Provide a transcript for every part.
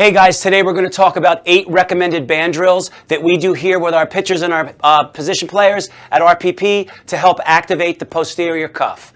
Hey guys, today we're going to talk about 8 recommended band drills that we do here with our pitchers and our position players at RPP to help activate the posterior cuff.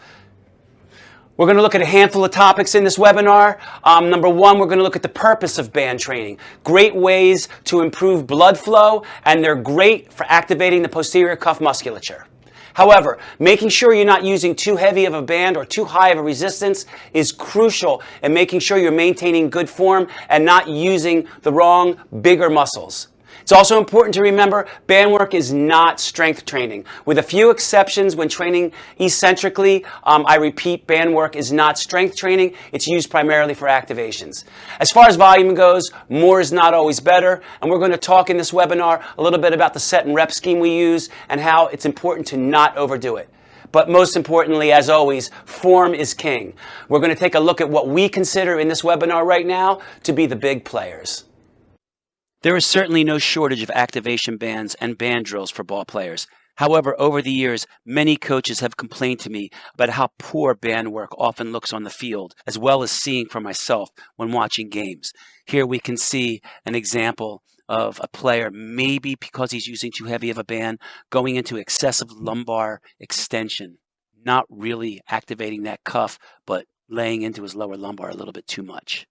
We're going to look at a handful of topics in this webinar. Number one, we're going to look at the purpose of band training. Great ways to improve blood flow, and they're great for activating the posterior cuff musculature. However, making sure you're not using too heavy of a band or too high of a resistance is crucial in making sure you're maintaining good form and not using the wrong, bigger muscles. It's also important to remember band work is not strength training. With a few exceptions when training eccentrically, I repeat, band work is not strength training. It's used primarily for activations. As far as volume goes, more is not always better, and we're going to talk in this webinar a little bit about the set and rep scheme we use and how it's important to not overdo it. But most importantly, as always, form is king. We're going to take a look at what we consider in this webinar right now to be the big players. There is certainly no shortage of activation bands and band drills for ball players. However, over the years, many coaches have complained to me about how poor band work often looks on the field, as well as seeing for myself when watching games. Here we can see an example of a player, maybe because he's using too heavy of a band, going into excessive lumbar extension, not really activating that cuff, but laying into his lower lumbar a little bit too much.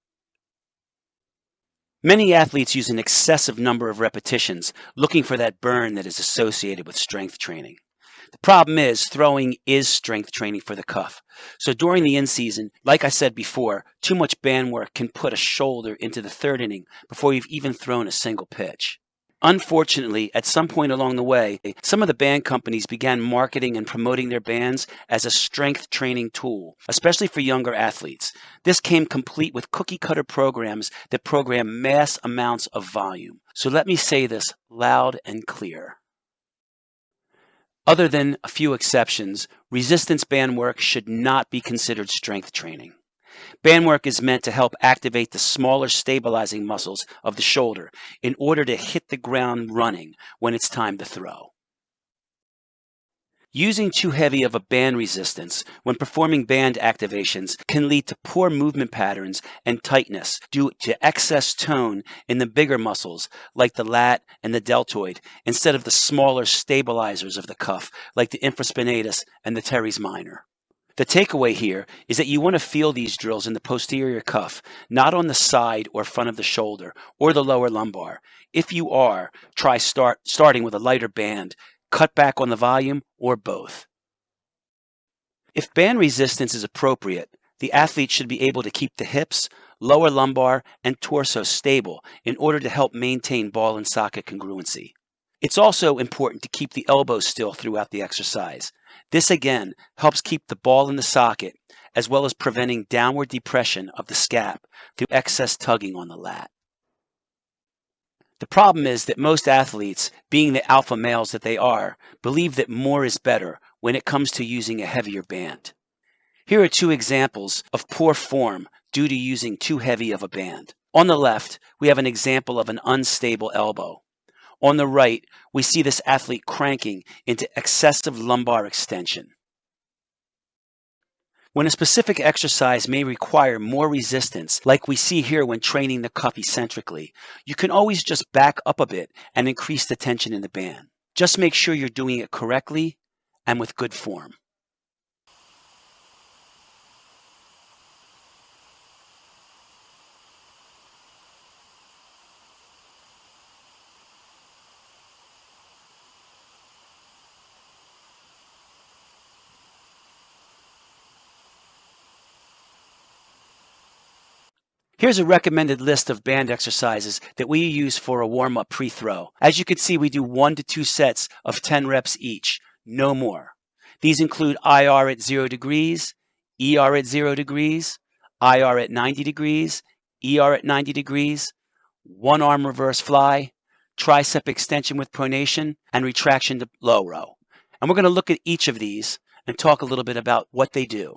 Many athletes use an excessive number of repetitions, looking for that burn that is associated with strength training. The problem is throwing is strength training for the cuff. So during the in-season, like I said before, too much band work can put a shoulder into the third inning before you've even thrown a single pitch. Unfortunately, at some point along the way, some of the band companies began marketing and promoting their bands as a strength training tool, especially for younger athletes. This came complete with cookie-cutter programs that program mass amounts of volume. So let me say this loud and clear. Other than a few exceptions, resistance band work should not be considered strength training. Band work is meant to help activate the smaller stabilizing muscles of the shoulder in order to hit the ground running when it's time to throw. Using too heavy of a band resistance when performing band activations can lead to poor movement patterns and tightness due to excess tone in the bigger muscles like the lat and the deltoid instead of the smaller stabilizers of the cuff like the infraspinatus and the teres minor. The takeaway here is that you want to feel these drills in the posterior cuff, not on the side or front of the shoulder or the lower lumbar. If you are, try starting with a lighter band, cut back on the volume, or both. If band resistance is appropriate, the athlete should be able to keep the hips, lower lumbar, and torso stable in order to help maintain ball and socket congruency. It's also important to keep the elbows still throughout the exercise. This again helps keep the ball in the socket as well as preventing downward depression of the scap through excess tugging on the lat. The problem is that most athletes, being the alpha males that they are, believe that more is better when it comes to using a heavier band. Here are 2 examples of poor form due to using too heavy of a band. On the left, we have an example of an unstable elbow. On the right, we see this athlete cranking into excessive lumbar extension. When a specific exercise may require more resistance, like we see here when training the cuff eccentrically, you can always just back up a bit and increase the tension in the band. Just make sure you're doing it correctly and with good form. Here's a recommended list of band exercises that we use for a warm-up pre-throw. As you can see, we do 1 to 2 sets of 10 reps each, no more. These include IR at 0 degrees, ER at 0 degrees, IR at 90 degrees, ER at 90 degrees, one arm reverse fly, tricep extension with pronation, and retraction to low row. And we're going to look at each of these and talk a little bit about what they do.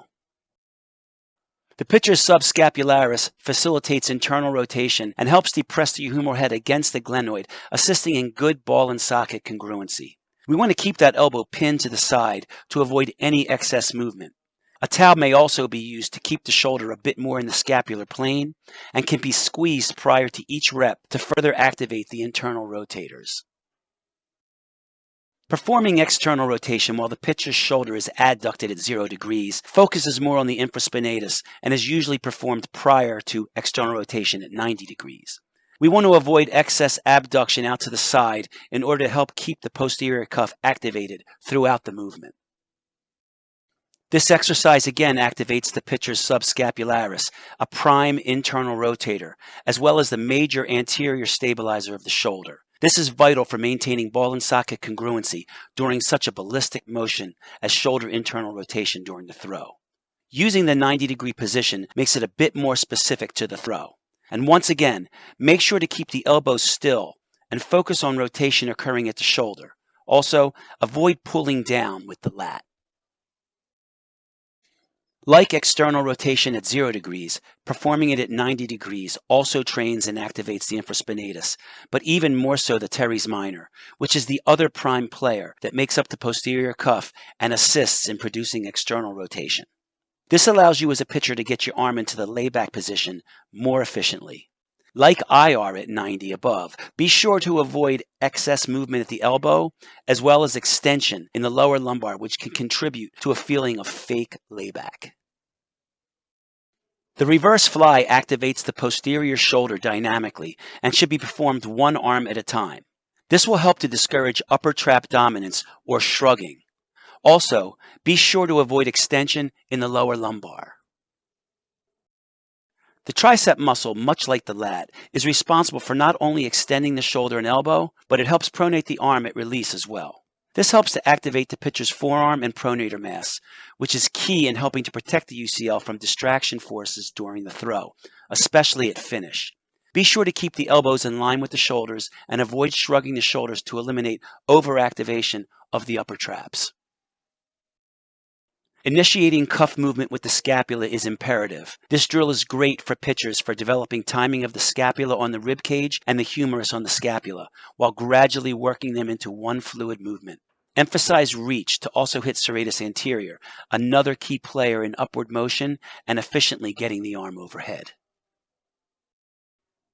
The pitcher's subscapularis facilitates internal rotation and helps depress the humeral head against the glenoid, assisting in good ball and socket congruency. We want to keep that elbow pinned to the side to avoid any excess movement. A towel may also be used to keep the shoulder a bit more in the scapular plane and can be squeezed prior to each rep to further activate the internal rotators. Performing external rotation while the pitcher's shoulder is adducted at 0 degrees focuses more on the infraspinatus and is usually performed prior to external rotation at 90 degrees. We want to avoid excess abduction out to the side in order to help keep the posterior cuff activated throughout the movement. This exercise again activates the pitcher's subscapularis, a prime internal rotator, as well as the major anterior stabilizer of the shoulder. This is vital for maintaining ball and socket congruency during such a ballistic motion as shoulder internal rotation during the throw. Using the 90-degree position makes it a bit more specific to the throw. And once again, make sure to keep the elbows still and focus on rotation occurring at the shoulder. Also, avoid pulling down with the lat. Like external rotation at 0 degrees, performing it at 90 degrees also trains and activates the infraspinatus, but even more so the teres minor, which is the other prime player that makes up the posterior cuff and assists in producing external rotation. This allows you as a pitcher to get your arm into the layback position more efficiently. Like IR at 90 above, be sure to avoid excess movement at the elbow, as well as extension in the lower lumbar, which can contribute to a feeling of fake layback. The reverse fly activates the posterior shoulder dynamically and should be performed one arm at a time. This will help to discourage upper trap dominance or shrugging. Also, be sure to avoid extension in the lower lumbar. The tricep muscle, much like the lat, is responsible for not only extending the shoulder and elbow, but it helps pronate the arm at release as well. This helps to activate the pitcher's forearm and pronator mass, which is key in helping to protect the UCL from distraction forces during the throw, especially at finish. Be sure to keep the elbows in line with the shoulders and avoid shrugging the shoulders to eliminate overactivation of the upper traps. Initiating cuff movement with the scapula is imperative. This drill is great for pitchers for developing timing of the scapula on the rib cage and the humerus on the scapula, while gradually working them into one fluid movement. Emphasize reach to also hit serratus anterior, another key player in upward motion and efficiently getting the arm overhead.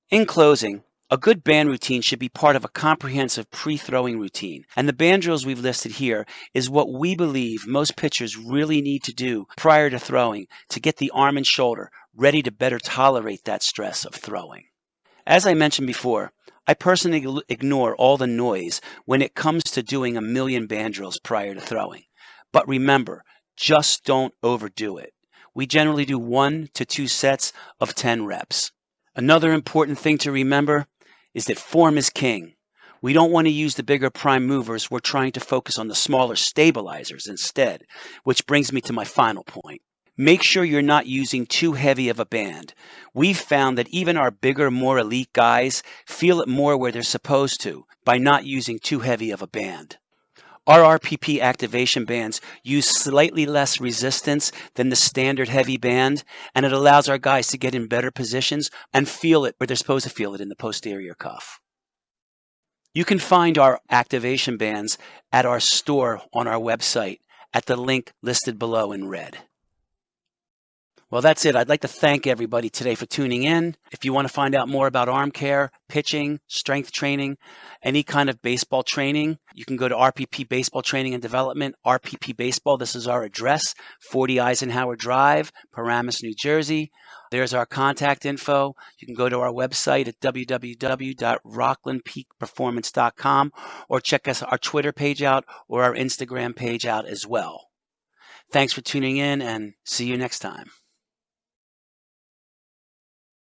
In closing, a good band routine should be part of a comprehensive pre-throwing routine, and the band drills we've listed here is what we believe most pitchers really need to do prior to throwing to get the arm and shoulder ready to better tolerate that stress of throwing. As I mentioned before, I personally ignore all the noise when it comes to doing a million band drills prior to throwing. But remember, just don't overdo it. We generally do 1 to 2 sets of 10 reps. Another important thing to remember is that form is king. We don't want to use the bigger prime movers. We're trying to focus on the smaller stabilizers instead, which brings me to my final point. Make sure you're not using too heavy of a band. We've found that even our bigger, more elite guys feel it more where they're supposed to by not using too heavy of a band. Our RPP activation bands use slightly less resistance than the standard heavy band, and it allows our guys to get in better positions and feel it where they're supposed to feel it in the posterior cuff. You can find our activation bands at our store on our website at the link listed below in red. Well, that's it. I'd like to thank everybody today for tuning in. If you want to find out more about arm care, pitching, strength training, any kind of baseball training, you can go to RPP Baseball Training and Development, RPP Baseball. This is our address, 40 Eisenhower Drive, Paramus, New Jersey. There's our contact info. You can go to our website at www.rocklandpeakperformance.com or check our Twitter page out or our Instagram page out as well. Thanks for tuning in and see you next time.